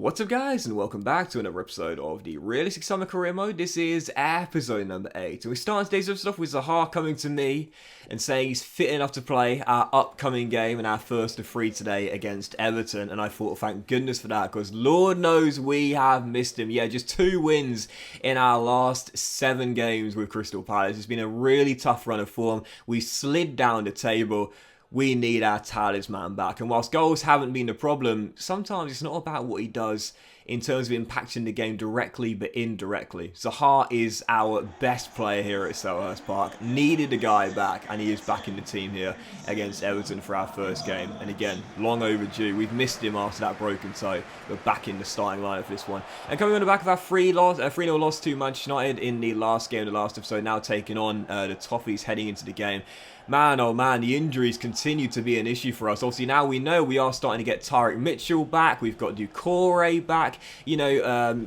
What's up guys, and welcome back to another episode of the Realistic Summer Career Mode. This is episode number 8. And we start today's episode off with Zaha coming to me and saying he's fit enough to play our upcoming game and our first of 3 today against Everton. And I thought, thank goodness for that, because Lord knows we have missed him. Yeah, just 2 wins in our last 7 games with Crystal Palace. It's been a really tough run of form. We slid down the table. We need our talisman back. And whilst goals haven't been the problem, sometimes it's not about what he does in terms of impacting the game directly but indirectly. Zaha is our best player here at Selhurst Park. Needed a guy back, and he is back in the team here against Everton for our first game. And again, long overdue. We've missed him after that broken toe, but back in the starting lineup for this one. And coming on the back of our 3-0 loss to Manchester United in the last game, the last episode, now taking on the Toffees heading into the game. Man, oh man, the injuries continue to be an issue for us. Obviously, now we know we are starting to get Tyrick Mitchell back. We've got Doucouré back. You know,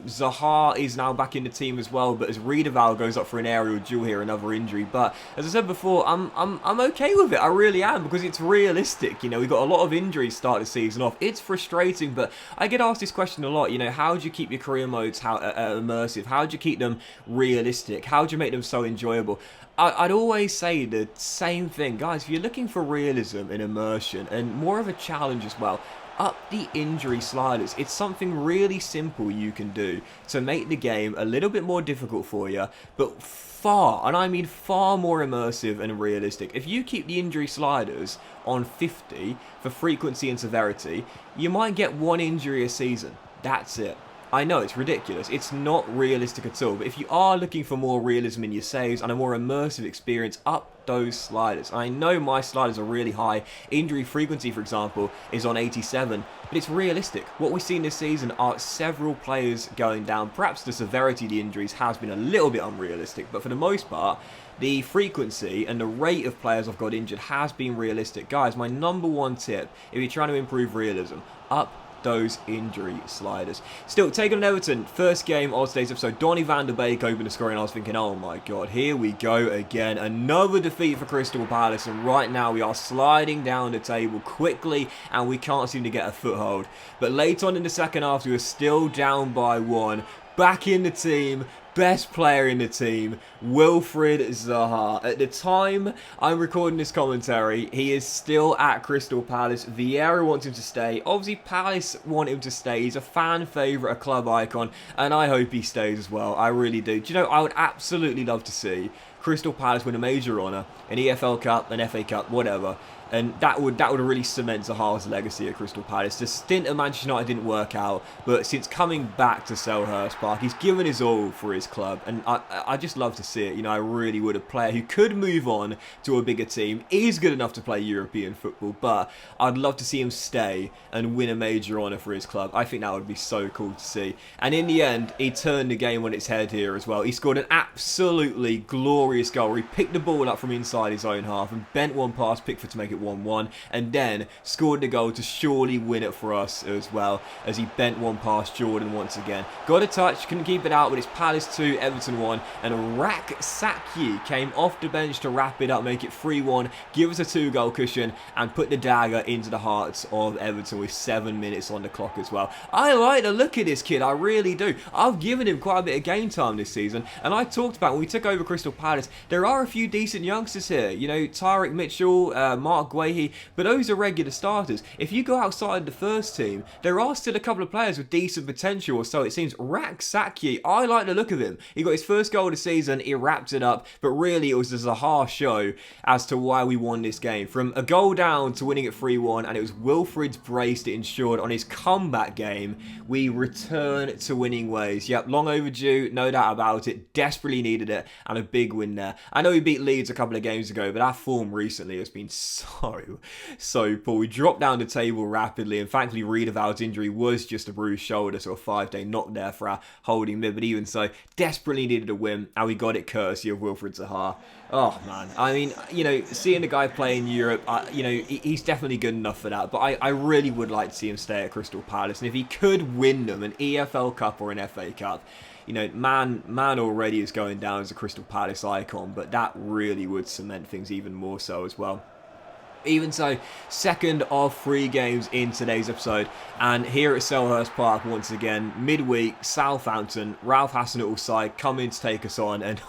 Zaha is now back in the team as well. But as Riedewald goes up for an aerial duel here, another injury. But as I said before, I'm okay with it. I really am, because it's realistic. You know, we've got a lot of injuries start the season off. It's frustrating, but I get asked this question a lot. You know, how do you keep your career modes immersive? How do you keep them realistic? How do you make them so enjoyable? I'd always say the same thing. Guys, if you're looking for realism and immersion and more of a challenge as well, up the injury sliders. It's something really simple you can do to make the game a little bit more difficult for you, but far, and I mean far more immersive and realistic. If you keep the injury sliders on 50 for frequency and severity, you might get 1 injury a season. That's it. I know, it's ridiculous. It's not realistic at all. But if you are looking for more realism in your saves and a more immersive experience, up those sliders. I know my sliders are really high. Injury frequency, for example, is on 87. But it's realistic. What we've seen this season are several players going down. Perhaps the severity of the injuries has been a little bit unrealistic. But for the most part, the frequency and the rate of players I've got injured has been realistic. Guys, my number 1 tip, if you're trying to improve realism, up those injury sliders. Still, taking on Everton, first game of today's episode. Donny van der Beek opened the scoring, and I was thinking, oh my god, here we go again. Another defeat for Crystal Palace, and right now we are sliding down the table quickly, and we can't seem to get a foothold. But late on in the second half, we were still down by 1. Back in the team, best player in the team, Wilfried Zaha. At the time I'm recording this commentary, he is still at Crystal Palace. Vieira wants him to stay. Obviously, Palace want him to stay. He's a fan favourite, a club icon, and I hope he stays as well. I really do. Do you know, I would absolutely love to see Crystal Palace win a major honour, an EFL Cup, an FA Cup, whatever. And that would really cement Zaha's legacy at Crystal Palace. The stint at Manchester United didn't work out, but since coming back to Selhurst Park, he's given his all for his club, and I just love to see it. You know, I really would. A player who could move on to a bigger team, is good enough to play European football, but I'd love to see him stay and win a major honour for his club. I think that would be so cool to see. And in the end, he turned the game on its head here as well. He scored an absolutely glorious goal. He picked the ball up from inside his own half and bent one past Pickford to make it 1-1, and then scored the goal to surely win it for us as well, as he bent one past Jordan once again. Got a touch, couldn't keep it out, but it's Palace 2, Everton 1, and Rak-Sakyi came off the bench to wrap it up, make it 3-1, give us a 2-goal cushion, and put the dagger into the hearts of Everton with 7 minutes on the clock as well. I like the look of this kid, I really do. I've given him quite a bit of game time this season, and I talked about when we took over Crystal Palace, there are a few decent youngsters here. You know, Tyrick Mitchell, Mark Guehi, but those are regular starters. If you go outside the first team, there are still a couple of players with decent potential, or so it seems. Rak-Sakyi, I like the look of him. He got his first goal of the season, he wrapped it up, but really it was the Zaha show as to why we won this game. From a goal down to winning it 3-1, and it was Wilfried's brace that ensured on his comeback game, we return to winning ways. Yep, long overdue, no doubt about it, desperately needed it, and a big win there. I know we beat Leeds a couple of games ago, but our form recently has been so poor. We dropped down the table rapidly, and thankfully Riedewald's injury was just a bruised shoulder, so a 5-day knock there for our holding mid, but even so, desperately needed a win, and we got it courtesy of Wilfried Zaha. Oh man, I mean, you know, seeing the guy play in Europe, you know, he's definitely good enough for that, but I really would like to see him stay at Crystal Palace, and if he could win them an EFL Cup or an FA Cup, you know, man already is going down as a Crystal Palace icon, but that really would cement things even more so as well. Even so, second of 3 games in today's episode, and here at Selhurst Park once again, midweek, Southampton, Ralph Hasenhüttl's side coming to take us on, and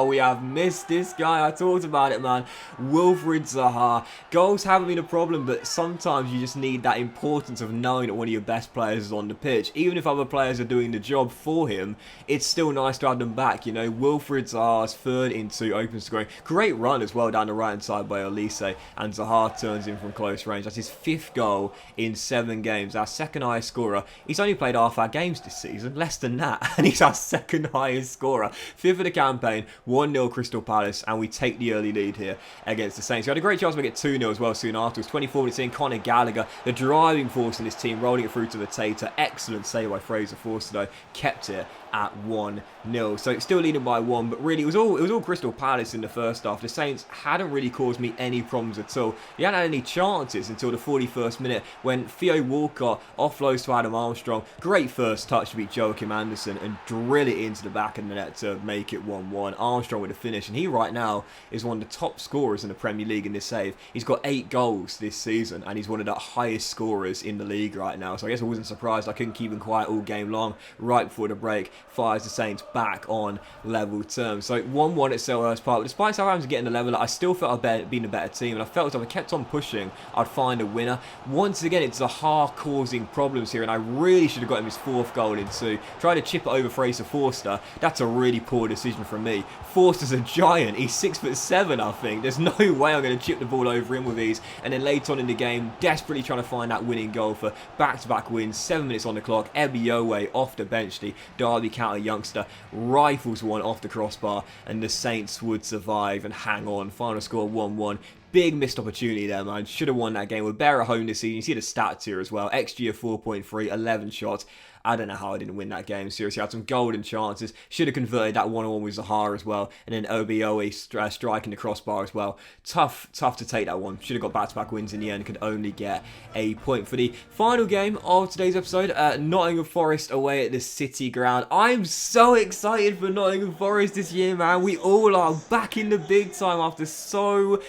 we have missed this guy. I talked about it, man. Wilfried Zaha. Goals haven't been a problem, but sometimes you just need that importance of knowing that one of your best players is on the pitch. Even if other players are doing the job for him, it's still nice to have them back, you know. Wilfried Zaha's third into open scoring. Great run as well down the right-hand side by Elise, and Zaha turns in from close range. That's his 5th goal in 7 games. Our second highest scorer. He's only played half our games this season, less than that, and he's our second highest scorer. 5th of the campaign, 1-0 Crystal Palace, and we take the early lead here against the Saints. We had a great chance to get 2-0 as well soon afterwards. 24 minutes in, Conor Gallagher, the driving force in this team, rolling it through to the Tater. Excellent save by Fraser Forster, though. Kept it at 1-0. So still leading by 1, but really it was all Crystal Palace in the first half. The Saints hadn't really caused me any problems at all. He hadn't had any chances until the 41st minute when Theo Walcott offloads to Adam Armstrong. Great first touch to beat Joachim Andersen and drill it into the back of the net to make it 1-1. Armstrong with a finish, and he right now is one of the top scorers in the Premier League in this save. He's got 8 goals this season, and he's one of the highest scorers in the league right now. So I guess I wasn't surprised I couldn't keep him quiet all game long. Right before the break, fires the Saints back on level terms. So 1-1 at Selhurst Park. But despite Southampton getting the level, I still felt I'd been a better team, and I felt if I kept on pushing, I'd find a winner. Once again, it's Zaha causing problems here, and I really should have got him his 4th goal in 2. Tried to chip it over Fraser Forster. That's a really poor decision from me. Forster's a giant. He's 6'7", I think. There's no way I'm going to chip the ball over him with ease. And then later on in the game, desperately trying to find that winning goal for back-to-back wins. 7 minutes on the clock. Ebiowe off the bench, the Derby County youngster, rifles one off the crossbar, and the Saints would survive and hang on. Final score 1-1. Big missed opportunity there, man. Should have won that game. We're better at home this season. You see the stats here as well. XG of 4.3, 11 shots. I don't know how I didn't win that game. Seriously, I had some golden chances. Should have converted that 1-1 with Zaha as well. And then Obioe striking the crossbar as well. Tough to take that one. Should have got back-to-back wins in the end. Could only get a point. For the final game of today's episode, Nottingham Forest away at the City ground. I'm so excited for Nottingham Forest this year, man. We all are back in the big time after so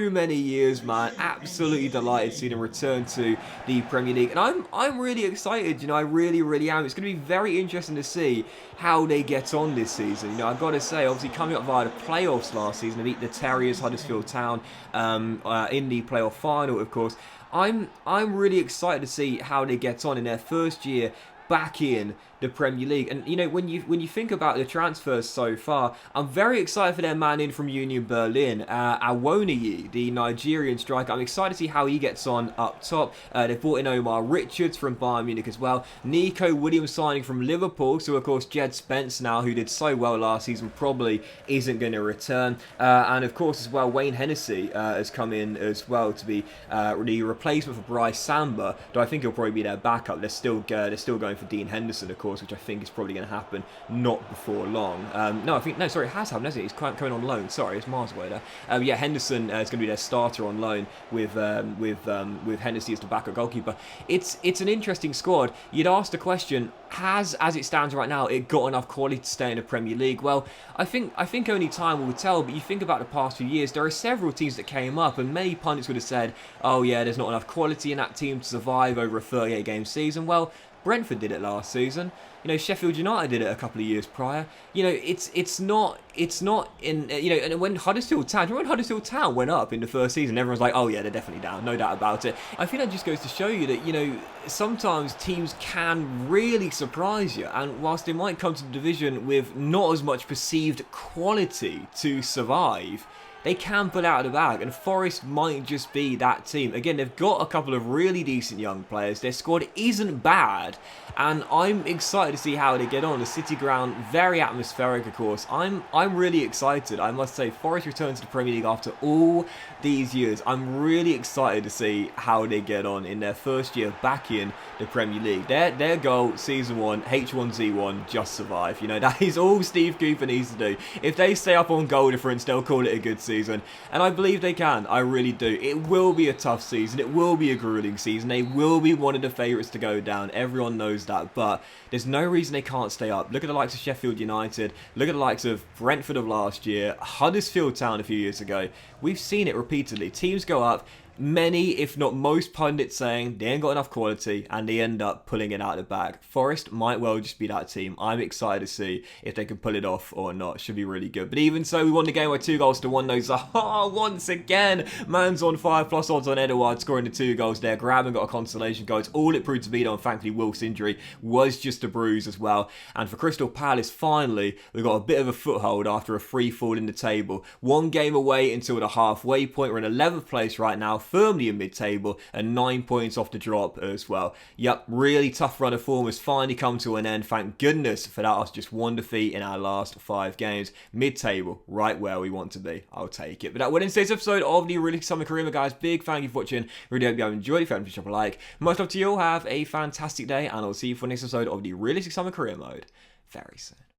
many years, man. Absolutely delighted to see them return to the Premier League. And I'm really excited, you know. I really am. It's going to be very interesting to see how they get on this season. You know, I've got to say, obviously coming up via the playoffs last season, they beat the Terriers, Huddersfield Town in the playoff final, of course. I'm really excited to see how they get on in their first year back in the Premier League. And you know, when you think about the transfers so far, I'm very excited for their man in from Union Berlin, Awoniyi, the Nigerian striker. I'm excited to see how he gets on up top. They've brought in Omar Richards from Bayern Munich as well. Nico Williams signing from Liverpool. So of course Jed Spence now, who did so well last season, probably isn't going to return. And of course as well, Wayne Hennessy has come in as well to be the replacement for Bryce Samba. Though I think he'll probably be their backup. They're still going for Dean Henderson, of course, which I think is probably going to happen not before long. It has happened, hasn't it? He's coming on loan. Sorry, it's miles away there. Yeah, Henderson is going to be their starter on loan with Hennessy as the backup goalkeeper. It's an interesting squad. You'd ask the question: as it stands right now, it got enough quality to stay in the Premier League? Well, I think only time will tell. But you think about the past few years, there are several teams that came up, and many pundits would have said, "Oh yeah, there's not enough quality in that team to survive over a 38-game season." Well, Brentford did it last season. You know, Sheffield United did it a couple of years prior. You know, it's not in, you know, and when Huddersfield Town went up in the first season, everyone's like, oh yeah, they're definitely down, no doubt about it. I think that just goes to show you that, you know, sometimes teams can really surprise you, and whilst they might come to the division with not as much perceived quality to survive, they can pull out of the bag, and Forest might just be that team. Again, they've got a couple of really decent young players. Their squad isn't bad, and I'm excited to see how they get on. The City ground, very atmospheric, of course. I'm really excited. I must say, Forest returns to the Premier League after all these years. I'm really excited to see how they get on in their first year back in the Premier League. Their goal, season 1, H1Z1, just survive. You know, that is all Steve Cooper needs to do. If they stay up on goal difference, they'll call it a good season. season, and I believe they can. I really do. It will be a tough season. It will be a grueling season. They will be one of the favourites to go down. Everyone knows that, but there's no reason they can't stay up. Look at the likes of Sheffield United. Look at the likes of Brentford of last year, Huddersfield Town a few years ago. We've seen it repeatedly. Teams go up. Many, if not most pundits saying they ain't got enough quality and they end up pulling it out of the bag. Forest might well just be that team. I'm excited to see if they can pull it off or not. Should be really good. But even so, we won the game by 2-1 though. Zaha once again. Man's on 5 plus odds on Edouard scoring the 2 goals there. Grabban got a consolation goal. It's all it proved to be though. And thankfully, Wilk's injury was just a bruise as well. And for Crystal Palace, finally, we got a bit of a foothold after a free fall in the table. 1 game away until the halfway point. We're in 11th place right now, firmly in mid-table, and 9 points off the drop as well. Yep, really tough run of form has finally come to an end. Thank goodness for that. Us just 1 defeat in our last 5 games. Mid-table, right where we want to be. I'll take it. But that would end today's episode of the Realistic Summer Career, guys. Big thank you for watching. Really hope you have enjoyed. If you haven't, drop a like. Much love to you all. Have a fantastic day, and I'll see you for the next episode of the Realistic Summer Career Mode very soon.